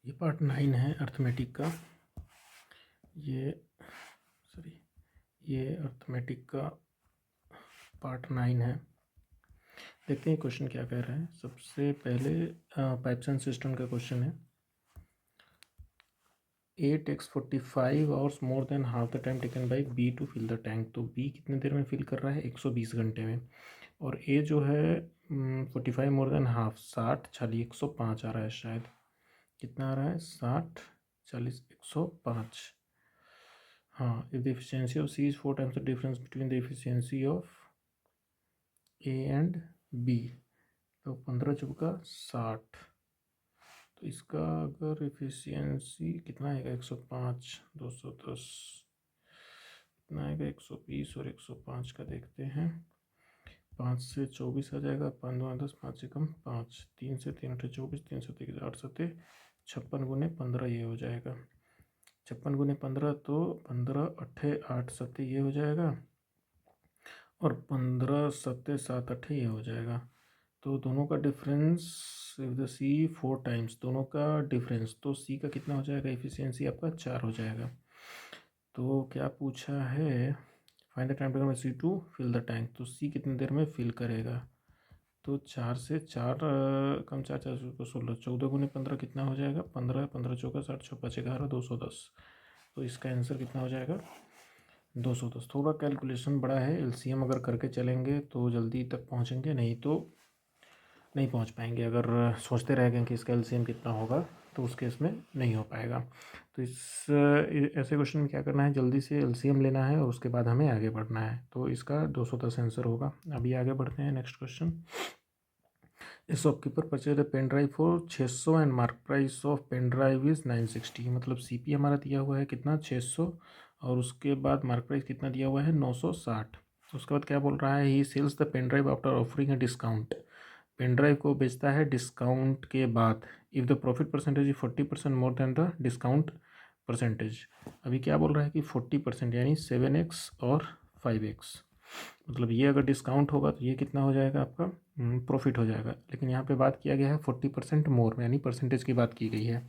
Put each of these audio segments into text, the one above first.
ये पार्ट 9 है अर्थमेटिक का। ये अर्थमेटिक का पार्ट 9 है। देखते हैं क्वेश्चन क्या कह रहा है। सबसे पहले पाइप्स एंड सिस्टम का क्वेश्चन है। A takes 45 hours more than half the time taken by B to fill the tank। तो B कितने देर में फिल कर रहा है? 120 घंटे में। और A जो है 45 मोर देन हाफ 60 40 105 आ रहा है शायद। कितना आ रहा है? 60 40 105। हाँ, if the efficiency of C is 4 times the difference between the efficiency of A and B, तो 15 चौका 60। तो इसका अगर एफिशिएंसी कितना आएगा? 105 210 कितना आएगा? 120 और 105 का देखते हैं। 5 से 24 आ जाएगा, 5 2 10, 5 से कम 5, 3 से 3 8 24, 3 से 3 8 7 56 गुने 15 ये हो जाएगा। 56 गुने 15 तो 15 8 8 7 ये हो जाएगा, और 15 7 7 8 ये हो जाएगा। तो दोनों का difference if the C 4 times, दोनों का डिफरेंस, तो सी का कितना हो जाएगा? एफिशिएंसी आपका 4 हो जाएगा। तो क्या पूछा है? Find the time taken by C to fill the tank. तो सी कितनी देर में फिल करेगा? तो 4 से 4 कम 4 4 को 16, 14 गुने 15 कितना हो जाएगा? 15 15 चौका 60 6 5 11 210। तो इसका आंसर कितना हो जाएगा? 210। थोड़ा कैलकुलेशन बड़ा है, एलसीएम अगर करके चलेंगे तो जल्दी तक पहुंचेंगे, नहीं तो नहीं पहुंच पाएंगे। अगर सोचते रह गए कि इसका एलसीएम कितना होगा तो उस केस में नहीं हो पाएगा। तो ऐसे क्वेश्चन में क्या करना है? जल्दी से एलसीएम लेना है और उसके बाद हमें आगे बढ़ना है। तो इसका 210 आंसर होगा। अभी आगे बढ़ते हैं। Next question. A shopkeeper purchase the pen drive for 600 and mark price of pen drive is 960। मतलब सीपी हमारा दिया हुआ है कितना? 600, और उसके बाद मार्क प्राइस कितना दिया हुआ है? 960। उसके बाद क्या बोल रहा है? He sells the pen drive after offering a discount. Pen drive को बेचता है डिस्काउंट के बाद। If the profit percentage is 40% more than the discount percentage. अभी क्या बोल रहा है कि 40% यानी 7x और 5x। मतलब ये अगर डिस्काउंट होगा तो ये कितना हो जाएगा आपका? प्रॉफिट हो जाएगा। लेकिन यहाँ पे बात किया गया है 40% मोर में, यानी परसेंटेज की बात की गई है।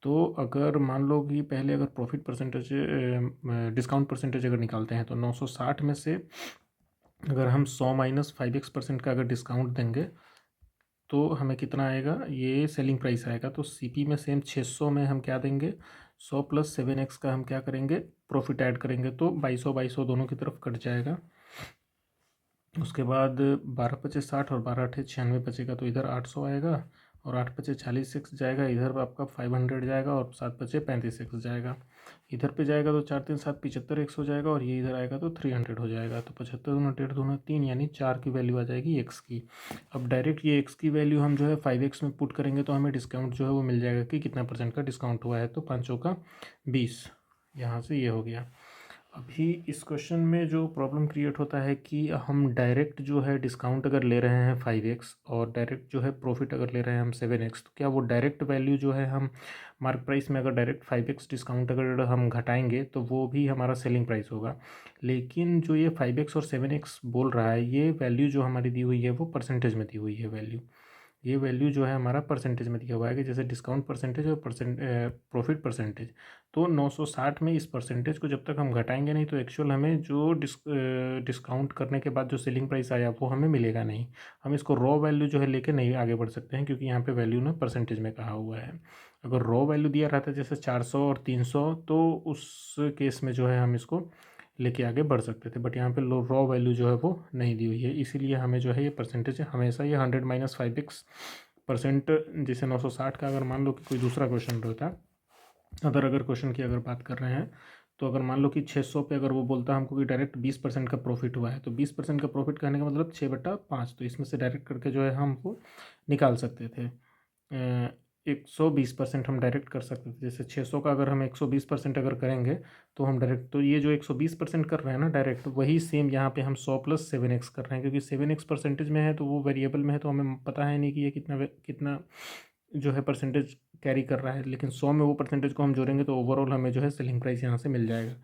तो अगर मान लो कि पहले अगर प्रॉफिट परसेंटेज डिस्काउंट परसेंटेज अगर निकालते हैं तो 960 में से अगर हम 100 माइनस 5x% का अगर डिस्काउंट देंगे तो हमें कितना आएगा? ये सेलिंग प्राइस आएगा। तो सीपी में सेम 600 में हम क्या देंगे? 100 प्लस 7x का हम क्या करेंगे? प्रॉफिट ऐड करेंगे, तो 2200 2200 दोनों की तरफ कट जाएगा। उसके बाद 12 पचे 60 और 12 अठे 96 बचेगा, तो इधर 800 आएगा, और 8 पचे 40 एक्स जाएगा, इधर आपका 500 जाएगा, और 7 पचे 35 एक्स जाएगा। इधर पे जाएगा तो 4 3 7 75 एक्स हो जाएगा, और ये इधर आएगा तो 300 हो जाएगा। तो 75 दूना 1.5 दूना 3, यानी 4 की वैल्यू आ जाएगी एक्स की। अब डायरेक्ट ये एक्स की वैल्यू हम जो है 5x में पुट करेंगे तो हमें डिस्काउंट जो है वो मिल जाएगा कि कितना परसेंट का डिस्काउंट हुआ है। तो 5 का 20, यहाँ से ये हो गया। अभी इस क्वेश्चन में जो प्रॉब्लम क्रिएट होता है कि हम डायरेक्ट जो है डिस्काउंट अगर ले रहे हैं 5x, और डायरेक्ट जो है प्रॉफिट अगर ले रहे हैं हम 7x, तो क्या वो डायरेक्ट वैल्यू जो है हम मार्क प्राइस में अगर डायरेक्ट 5x डिस्काउंट अगर हम घटाएंगे तो वो भी हमारा सेलिंग प्राइस होगा। लेकिन जो ये 5x और 7x बोल रहा है, ये वैल्यू जो हमारी दी हुई है वो परसेंटेज में दी हुई है वैल्यू। ये वैल्यू जो है हमारा परसेंटेज में दिया हुआ है कि जैसे डिस्काउंट परसेंटेज और प्रॉफिट परसेंटेज। तो 960 में इस परसेंटेज को जब तक हम घटाएंगे नहीं तो एक्चुअल हमें जो डिस्काउंट करने के बाद जो सेलिंग प्राइस आया वो हमें मिलेगा नहीं। हम इसको रॉ वैल्यू जो है लेके नहीं आगे बढ़ सकते हैं, क्योंकि यहाँ पे वैल्यू ना परसेंटेज में कहा हुआ है। अगर रॉ वैल्यू दिया रहता है जैसे 400 और 300, तो उस केस में जो है हम इसको लेके आगे बढ़ सकते थे। बट यहाँ पे रॉ वैल्यू जो है वो नहीं दी हुई है, इसीलिए हमें जो है ये परसेंटेज हमेशा ये 100 माइनस 5x%, जैसे 960 का अगर मान लो कि कोई दूसरा क्वेश्चन रहता, अगर क्वेश्चन की अगर बात कर रहे हैं, तो अगर मान लो कि 600 पे अगर वो बोलता हमको कि डायरेक्ट 20% का प्रॉफिट हुआ है, तो 20% का प्रॉफिट कहने का मतलब 6/5, तो इसमें से डायरेक्ट करके जो है हमको निकाल सकते थे। 120% हम डायरेक्ट कर सकते थे। जैसे 600 का अगर हम 120% अगर करेंगे तो हम डायरेक्ट, तो ये जो 120% कर रहे हैं ना डायरेक्ट, वही सेम यहाँ पे हम 100 प्लस 7x कर रहे हैं, क्योंकि 7x परसेंटेज में है तो वो वेरिएबल में है, तो हमें पता है नहीं कि ये कितना कितना जो है परसेंटेज कैरी कर रहा है। लेकिन 100 में वो परसेंटेज को हम जोड़ेंगे तो ओवरऑल हमें जो है सेलिंग प्राइस यहाँ से मिल जाएगा।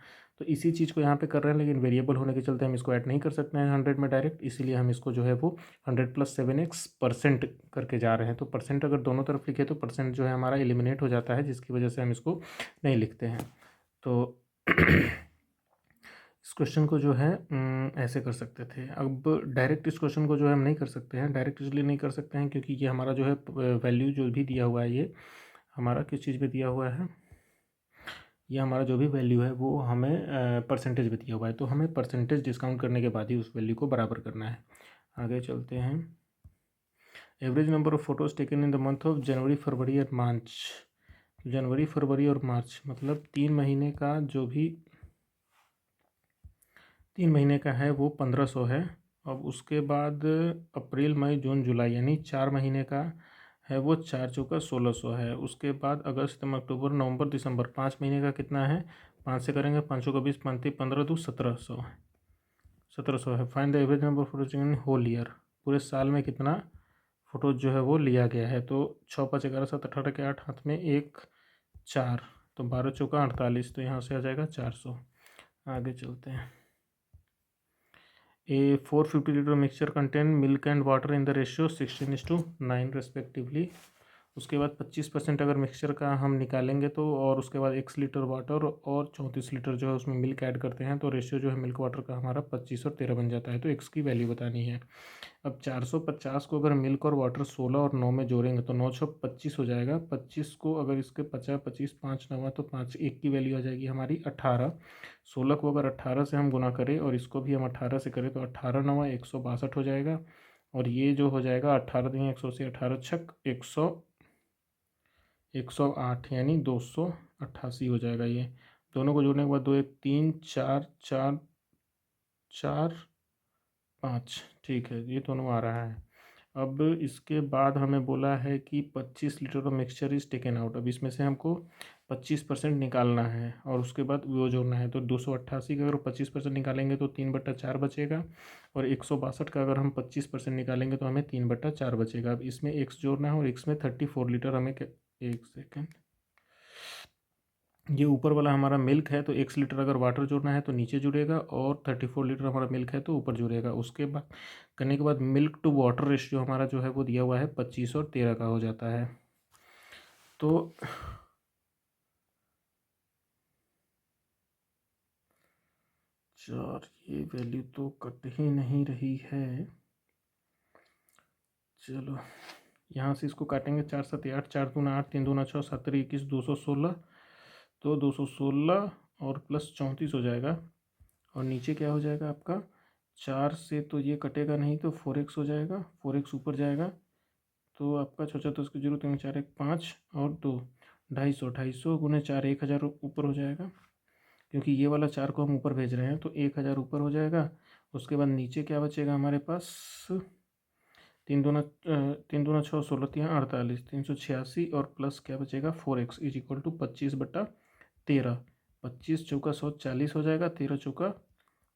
तो इसी चीज़ को यहाँ पे कर रहे हैं, लेकिन वेरिएबल होने के चलते हम इसको ऐड नहीं कर सकते हैं 100 में डायरेक्ट, इसीलिए हम इसको जो है वो 100 + 7x परसेंट करके जा रहे हैं। तो परसेंट अगर दोनों तरफ लिखे तो परसेंट जो है हमारा एलिमिनेट हो जाता है, जिसकी वजह से हम इसको नहीं लिखते हैं। तो इस क्वेश्चन को जो है ऐसे कर सकते थे। अब डायरेक्ट इस क्वेश्चन को जो है हम नहीं कर सकते हैं। डायरेक्ट इसलिए नहीं कर सकते हैं क्योंकि ये हमारा जो है वैल्यू जो भी दिया हुआ है, ये हमारा किस चीज़ पे दिया हुआ है, ये हमारा जो भी वैल्यू है वो हमें परसेंटेज में दिया हुआ है। तो हमें परसेंटेज डिस्काउंट करने के बाद ही उस वैल्यू को बराबर करना है। आगे चलते हैं। Average number of photos taken in the month of January, February और मार्च। जनवरी, फरवरी और मार्च मतलब 3 महीने का जो भी 3 महीने का है वो 1500 है। अब उसके बाद अप्रैल, मई, जून, जुलाई यानी 4 महीने का है वो 4 चौका 1600 है। उसके बाद अगस्त, सितंबर, अक्टूबर, नवंबर, दिसंबर 5 महीने का कितना है, 5 से करेंगे, 5 चौका 20, 5 15 2 1700 है। Find the average number photos in whole year. पूरे साल में कितना फ़ोटोज़ जो है वो लिया गया है। तो 6 5 11 7 18 के 8 हाथ में 1 4, तो 12 चौका 48, तो यहाँ से आ जाएगा 400। आगे चलते हैं। A 450 litre mixture contain milk and water in the ratio 16:9 respectively. उसके बाद 25% अगर मिक्सचर का हम निकालेंगे तो, और उसके बाद x लीटर वाटर और 34 लीटर जो है उसमें मिल्क ऐड करते हैं, तो रेशियो जो है मिल्क वाटर का हमारा 25 और 13 बन जाता है। तो x की वैल्यू बतानी है। अब 450 को अगर मिल्क और वाटर 16 और 9 में जोड़ेंगे तो 9 6 25 हो जाएगा। 25 को अगर इसके 50 25 5 9 तो 5 1 की वैल्यू आ जाएगी हमारी 18। 16 को अगर 18 से हम गुना करें और इसको भी हम 18 से करें तो 18 9 162 हो जाएगा। और ये जो हो जाएगा 18 दिन 180, 18 छक 108 यानी 288 हो जाएगा। ये दोनों को जोड़ने के बाद 2 1 3 4 4 4 5, ठीक है, ये दोनों आ रहा है। अब इसके बाद हमें बोला है कि 25 लीटर का मिक्सचर इज़ टेकन आउट। अब इसमें से हमको 25% निकालना है और उसके बाद वो जोड़ना है। तो 288 का अगर 25% निकालेंगे तो 3/4 बचेगा, और 162 का अगर हम 25% निकालेंगे तो हमें 3/4 बचेगा। अब इसमें एक्स जोड़ना है और एक्स में 34 लीटर हमें एक सेकेंड, ये ऊपर वाला हमारा मिल्क है तो 1 लीटर अगर वाटर जोड़ना है तो नीचे जुड़ेगा, और 34 लीटर हमारा मिल्क है तो ऊपर जुड़ेगा। उसके बाद करने के बाद मिल्क टू वाटर रेशियो हमारा जो है वो दिया हुआ है 25 और 13 का हो जाता है। तो चार, ये वैल्यू तो कट ही नहीं रही है। चलो यहाँ से इसको काटेंगे, 4 7 8, 4 दूना 8, 3 दूना 6, 7 21, 216, तो 216 और प्लस 34 हो जाएगा। और नीचे क्या हो जाएगा आपका, 4 से तो ये कटेगा नहीं तो 4x हो जाएगा, 4x ऊपर जाएगा तो आपका 6 10 की 0 3 4 1 5 और 2 250 गुने 4 1000 ऊपर हो जाएगा, क्योंकि ये वाला 4 को हम ऊपर भेज रहे हैं तो 1000 ऊपर हो जाएगा। उसके बाद नीचे क्या बचेगा हमारे पास, 3 दूना 6 16 3 48, 386 और प्लस क्या बचेगा 4x इज इक्वल टू 25/13। 25 चौका 140 हो जाएगा, 13 चौका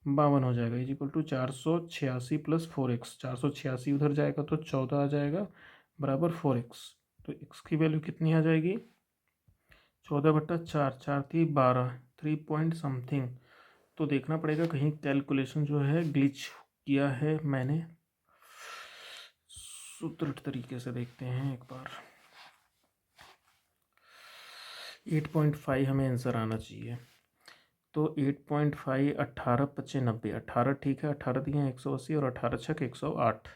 52 हो जाएगा, is equal to 486 plus 4x। 486 उधर जाएगा तो 14 आ जाएगा बराबर 4x। तो x की वैल्यू कितनी आ जाएगी, 14/4, 4 थी 12, 3 पॉइंट समथिंग। तो देखना पड़ेगा कहीं कैलकुलेशन जो है ग्लिच किया है मैंने। सूत्र तरीके से देखते हैं एक बार। 8.5 हमें आंसर आना चाहिए। तो 8.5 18 25 90, 18 ठीक है, 18 दिए 180 और 18 छक 108,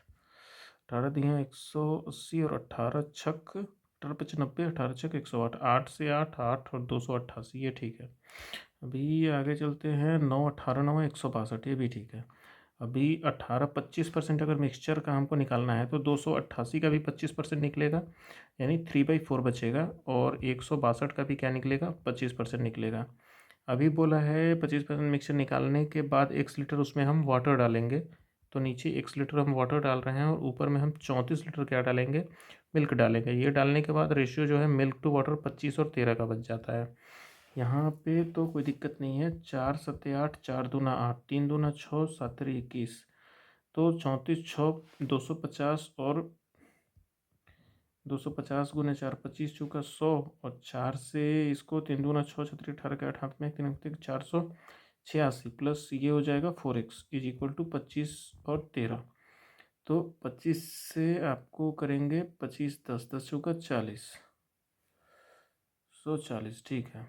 18 दिए 180 और 18 छक 18 25 90, 18 छक 108, 8 से 8 8 और 288, ये ठीक है। अभी आगे चलते हैं, 9 18 9 162, ये भी ठीक है। अभी 18 25% अगर मिक्सचर का हमको निकालना है तो 288 का भी 25% निकलेगा, यानी 3/4 बचेगा, और 162 का भी क्या निकलेगा 25% निकलेगा। अभी बोला है 25% मिक्सचर निकालने के बाद 1 लीटर उसमें हम वाटर डालेंगे, तो नीचे 1 लीटर हम वाटर डाल रहे हैं और ऊपर में हम 34 लीटर क्या डालेंगे, मिल्क डालेंगे। ये डालने के बाद रेशियो जो है मिल्क टू वाटर 25 और 13 का बच जाता है। यहाँ पे तो कोई दिक्कत नहीं है। 4 7 8, 4 दूना 8, 3 दूना 6, 7 21, तो 34 6 250 और 250 गुने 4 25 चौका 100, और 4 से इसको 3 दूना 6 6 18 के 8 हाथ में 3 400, 86 प्लस ये हो जाएगा 4x इज इक्वल टू 25 और 13। तो 25 से आपको करेंगे 25 10 10 चौका 40, 140 ठीक है।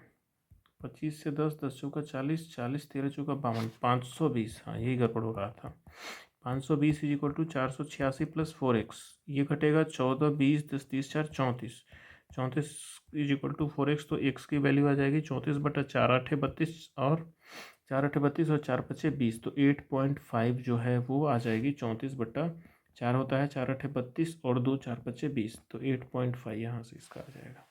25 से 10 10 चौका 40, 40 13 चौका 52, 520। हाँ यही गड़बड़ हो रहा था। 520 is equal to 486 plus 4x, ये घटेगा 14 20 10 30 4 34, 34 इज इक्वल टू 4x। तो x की वैल्यू आ जाएगी 34/4 8 32 और 4 8 32 और 4 5 20। तो 8.5 जो है वो आ जाएगी 34/4 होता है, 4 8 32 और 2 4 5 20। तो 8.5 यहाँ से इसका आ जाएगा।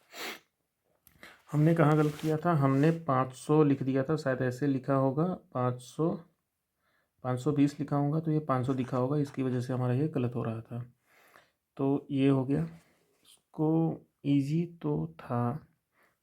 हमने कहाँ गलत किया था, हमने 500 लिख दिया था, शायद ऐसे लिखा होगा 520 लिखा होगा, तो ये 500 लिखा होगा, इसकी वजह से हमारा ये गलत हो रहा था। तो ये हो गया। इसको इजी तो था।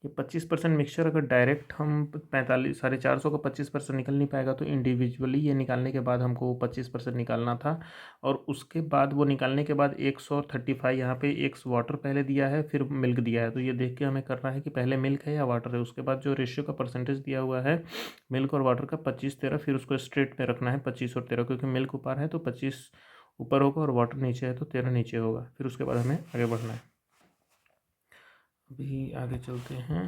ये 25% मिक्सचर अगर डायरेक्ट हम 45 450 का 25% निकल नहीं पाएगा, तो इंडिविजुअली ये निकालने के बाद हमको 25% निकालना था। और उसके बाद वो निकालने के बाद 135 यहाँ पे एक्स वाटर पहले दिया है, फिर मिल्क दिया है। तो ये देख के हमें करना है कि पहले मिल्क है या वाटर है। उसके बाद जो रेशियो का परसेंटेज दिया हुआ है मिल्क और वाटर का 25 13, फिर उसको स्ट्रेट में रखना है 25 और 13, क्योंकि मिल्क ऊपर है तो 25 ऊपर होगा और वाटर नीचे है तो 13 नीचे होगा। फिर उसके बाद हमें आगे बढ़ना है। अभी आगे चलते हैं।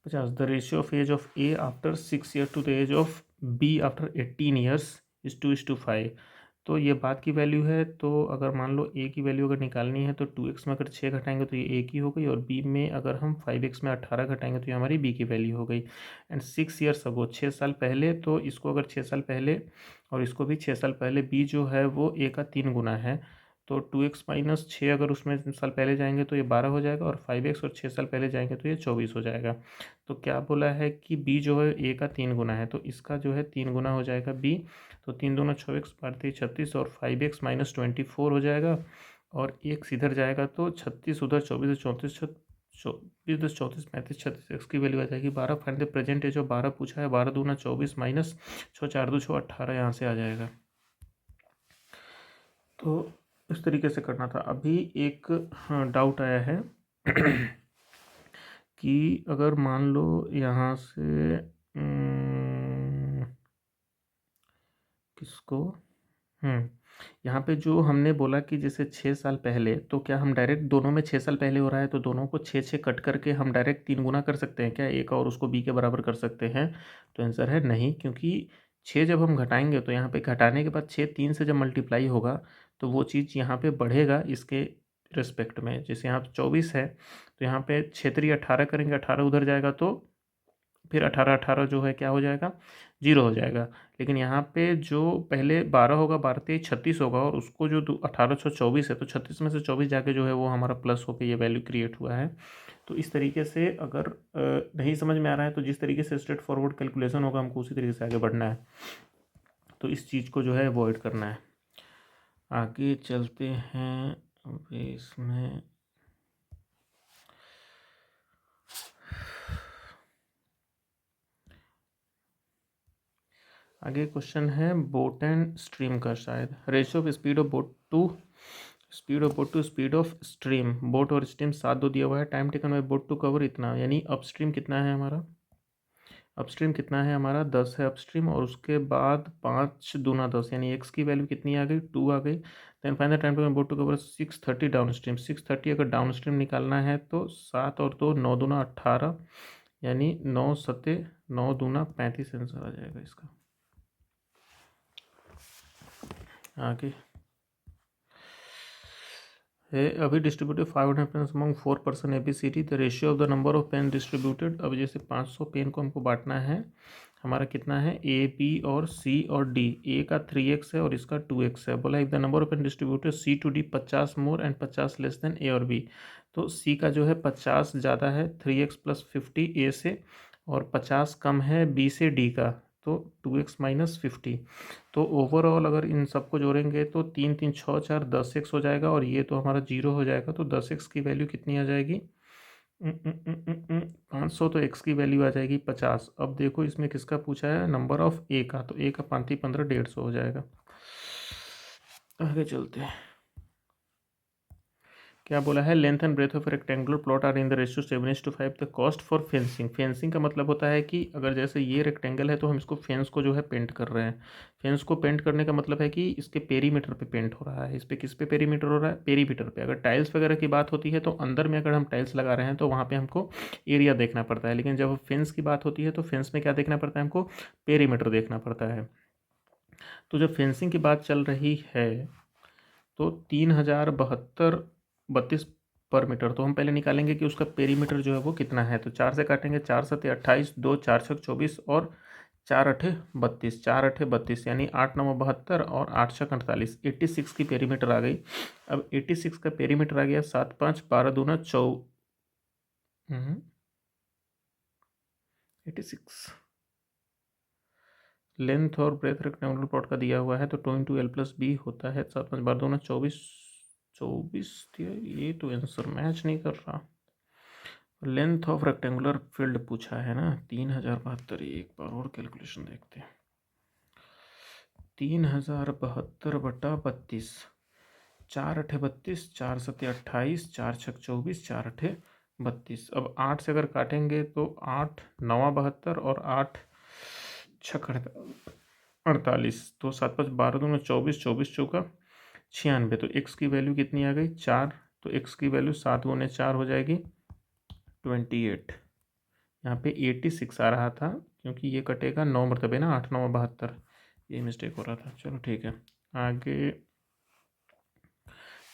50 the ratio of age of A after 6 year to the age of B after 18 years is 2:5। तो ये बात की वैल्यू है। तो अगर मान लो ए की वैल्यू अगर निकालनी है तो 2x में अगर 6 घटाएंगे तो ये ए की हो गई, और बी में अगर हम 5x में 18 घटाएंगे तो ये हमारी बी की वैल्यू हो गई। एंड 6 ईयर्स अगो, 6 साल पहले, तो इसको अगर 6 साल पहले और इसको भी 6 साल पहले, बी जो है वो ए का 3 गुना है। तो 2x माइनस 6 अगर उसमें साल पहले जाएंगे तो ये 12 हो जाएगा, और 5x और 6 साल पहले जाएंगे तो ये 24 हो जाएगा। तो क्या बोला है कि बी जो है ए का 3 गुना है, तो इसका जो है 3 गुना हो जाएगा बी। तो 3 दूना 6x 32 36 और 5x माइनस 24 हो जाएगा, और एक इधर जाएगा तो 36 उधर 24 34 24 10 34 35 36, एक्स की वैल्यू आ जाएगी 12। Find the present age of 12 पूछा है, 12 दूना 24 माइनस 6 4 2 6 18 यहाँ से आ जाएगा। तो इस तरीके से करना था। अभी एक डाउट आया है कि अगर मान लो यहाँ से किसको यहाँ पे जो हमने बोला कि जैसे 6 साल पहले, तो क्या हम डायरेक्ट दोनों में 6 साल पहले हो रहा है तो दोनों को 6 6 कट करके हम डायरेक्ट 3 गुना कर सकते हैं क्या एक, और उसको बी के बराबर कर सकते हैं? तो आंसर है नहीं, क्योंकि 6 जब हम घटाएंगे तो यहाँ पे घटाने के बाद 6 3 से जब मल्टीप्लाई होगा तो वो चीज़ यहाँ पे बढ़ेगा इसके रिस्पेक्ट में। जैसे यहाँ 24 है तो यहाँ पे 6 3 18 करेंगे, 18 उधर जाएगा तो फिर 18 18 जो है क्या हो जाएगा, 0 हो जाएगा। लेकिन यहाँ पे जो पहले 12 होगा, 12 23 36 होगा, और उसको जो 18 6 24 है, तो 36 में से 24 जाके जो है वो हमारा प्लस होकर ये वैल्यू क्रिएट हुआ है। तो इस तरीके से अगर नहीं समझ में आ रहा है तो जिस तरीके से स्ट्रेट फॉरवर्ड कैलकुलेशन होगा हमको उसी तरीके से आगे बढ़ना है। तो इस चीज़ को जो है अवॉइड करना है। आगे चलते हैं। अभी इसमें आगे क्वेश्चन है बोट एंड स्ट्रीम का, शायद ratio of speed of boat to speed of boat to speed of stream. Boat और स्ट्रीम 7 2 दिया हुआ है। Time taken by boat to cover इतना, यानी अपस्ट्रीम कितना है हमारा, अपस्ट्रीम कितना है हमारा 10 है अपस्ट्रीम, और उसके बाद 5 दूना 10, यानी एक्स की वैल्यू कितनी आ गई 2 आ गई। Then find the time taken boat to cover 630 down stream. 630 अगर डाउन स्ट्रीम निकालना है तो 7 और 2 9 दूना 18, यानी 9 सत्ते 9 दूना 35 आंसर आ जाएगा इसका। आगे है अभी distributed 500 pens among 4 person ABCD, the ratio of the number of pen distributed. अब जैसे 500 पेन को हमको बांटना है, हमारा कितना है A B और C और D। A का 3x है और इसका 2x है। बोला if the number of pen distributed C to D 50 more and 50 less than A और B। तो C का जो है 50 ज़्यादा है 3x प्लस 50 A से, और 50 कम है B से D का, तो 2x माइनस 50। तो ओवरऑल अगर इन सबको जोड़ेंगे तो 3 3 6 4 10x हो जाएगा, और ये तो हमारा 0 हो जाएगा। तो 10x की वैल्यू कितनी आ जाएगी 500, तो x की वैल्यू आ जाएगी 50। अब देखो इसमें किसका पूछा है, नंबर ऑफ a का, तो a का 5 15 150 हो जाएगा। आगे चलते हैं। क्या बोला है, length and breadth of rectangular plot are in the ratio 7:5। The cost for fencing, fencing का मतलब होता है कि अगर जैसे ये रेक्टेंगल है तो हम इसको फेंस को जो है पेंट कर रहे हैं। फेंस को पेंट करने का मतलब है कि इसके पेरीमीटर पे पेंट हो रहा है। इस पे किस पे पेरीमीटर हो रहा है, पेरीमीटर पे। अगर टाइल्स वगैरह की बात होती है तो अंदर में अगर हम टाइल्स लगा रहे हैं तो वहाँ पे हमको एरिया देखना पड़ता है, लेकिन जब फेंस की बात होती है तो फेंस में क्या देखना पड़ता है, हमको पेरीमीटर देखना पड़ता है। तो जब फेंसिंग की बात चल रही है तो 3072 पर मीटर, तो हम पहले निकालेंगे कि उसका पेरीमीटर जो है वो कितना है। तो 4 से काटेंगे, 4 7 28, 2 4 6 24 और 4 8 32, 4 8 32 यानी 8 9 72 और 8 6 48, 86 की पेरीमीटर आ गई। अब 86 का पेरीमीटर आ गया 7 5 12 दूना 86। लेंथ और ब्रेथ रेक्टेंगुलर प्लॉट का दिया हुआ है तो 2 × L+B होता है 7 5 12 दूना 24, 24 दिया। ये तो आंसर मैच नहीं कर रहा। लेंथ ऑफ रेक्टेंगुलर फील्ड पूछा है ना, 3072। एक बार और कैलकुलेशन देखते हैं। 3072/32, 4 8 32, 4 7 28, 4 6 24, 4 8 32। अब 8 से अगर काटेंगे तो 8 9 72 और 8 6 48, तो 7 5 12 दूना 24, 24 चौका 96। तो x की वैल्यू कितनी आ गई, 4। तो x की वैल्यू 7 × 4 हो जाएगी 28। यहाँ पे 86 आ रहा था क्योंकि ये कटेगा 9 मरतबे ना, 8 9 72, ये मिस्टेक हो रहा था। चलो ठीक है, आगे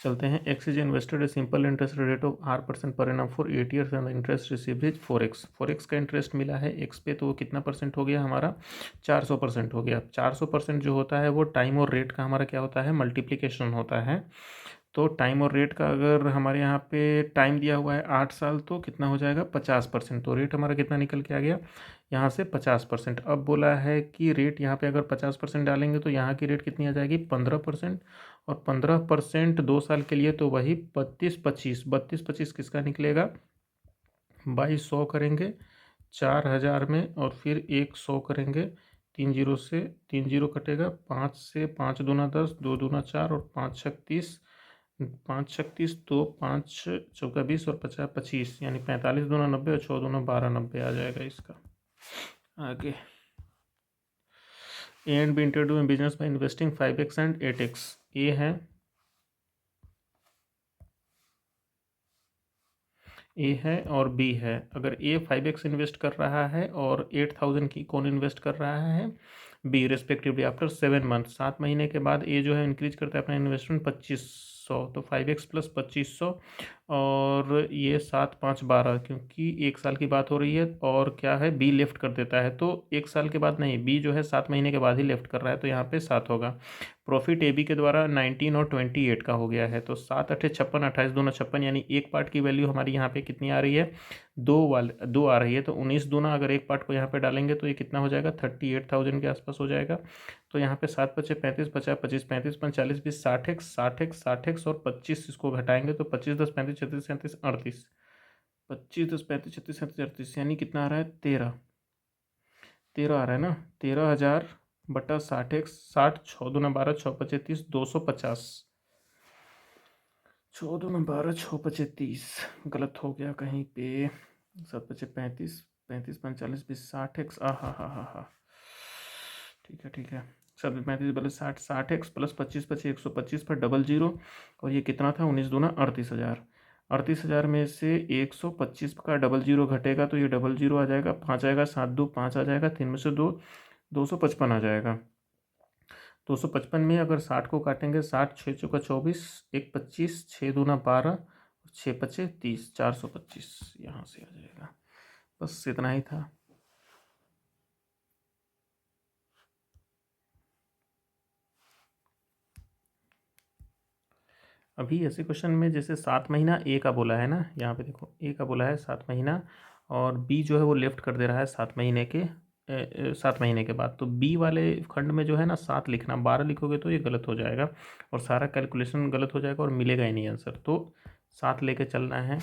चलते हैं। X is invested a simple interest rate of R% per annum for 8 years and interest received is 4x। 4x का इंटरेस्ट मिला है x पे, तो वो कितना परसेंट हो गया हमारा, 400% हो गया। 400% जो होता है वो टाइम और रेट का हमारा क्या होता है, मल्टीप्लिकेशन होता है। तो टाइम और रेट का अगर हमारे यहाँ पे टाइम दिया हुआ है 8 साल, तो कितना हो जाएगा 50%। तो रेट हमारा कितना निकल के आ गया यहाँ से 50%। अब बोला है कि रेट यहाँ पे अगर 50% डालेंगे तो यहाँ की रेट कितनी आ जाएगी 15%, और 15% 2 साल के लिए तो वही 32 25। 32 25 किसका निकलेगा, 2200 करेंगे 4000 में, और फिर 100 करेंगे 3 जीरो से, 3 जीरो कटेगा 5 से, 5 दूना 10, 2 दूना 4 और 5 छक 30, 5 छक 30, तो 5 चौका 20 और 50 25 यानी 45 दूना 90 और 6 दूना 12 90 आ जाएगा इसका। आगे A and B enter do business by investing 5x and 8x। A है, ए है और बी है। अगर ए 5x इन्वेस्ट कर रहा है और 8000 की कौन इन्वेस्ट कर रहा है, बी रेस्पेक्टिवली आफ्टर 7 मंथ। 7 महीने के बाद ए जो है इंक्रीज करता है अपना इन्वेस्टमेंट 2500, तो 5x + 2500, और ये 7 5 12 क्योंकि 1 साल की बात हो रही है, और क्या है बी लेफ्ट कर देता है, तो 1 साल के बाद नहीं, बी जो है 7 महीने के बाद ही लेफ्ट कर रहा है, तो यहाँ पे 7 होगा। प्रॉफिट ए बी के द्वारा 19 और 28 का हो गया है, तो 7 8 56, 28 दूना 56 यानी एक पार्ट की वैल्यू हमारी यहाँ पे कितनी आ रही है, 2 आ रही है। तो 19 दूना अगर एक पार्ट को यहाँ पे डालेंगे तो ये कितना हो जाएगा 38,000 के आसपास हो जाएगा। तो यहाँ पे 7 5 35 50 25 35 45 20 60x 60x 60x और 25 इसको घटाएंगे तो 25 10 35 36 37 38, 25 10 35 36 37 38 यानी कितना आ रहा है 13 आ रहा है ना, 13,000/60x 60, 6 दूना 12 6 5 30, 250, 6 दूना 12 6 5 30, गलत हो गया कहीं पे, 7 5 35 35 45 20 60x, हा, ठीक है ठीक है, 7 35 बल्कि 60 60x + 25 25 125 पर डबल जीरो, और ये कितना था 19 दूना 38,000। 38,000 में से 125 का डबल जीरो घटेगा तो ये डबल जीरो आ जाएगा, 5 आएगा, 7 2 5 आ जाएगा, 3 में से 2 255 आ जाएगा। 255 में अगर 60 को काटेंगे, 60 6 चौका 24, 1 25, 6 दूना 12, 6 5 30, 425 यहाँ से आ जाएगा। बस इतना ही था। अभी ऐसे क्वेश्चन में जैसे 7 महीना ए का बोला है ना, यहाँ पे देखो ए का बोला है 7 महीना, और बी जो है वो लेफ्ट कर दे रहा है 7 महीने के 7 महीने के बाद। तो बी वाले खंड में जो है ना 7 लिखना, 12 लिखोगे तो ये गलत हो जाएगा और सारा कैलकुलेशन गलत हो जाएगा और मिलेगा ही नहीं आंसर। तो 7 लेके चलना है।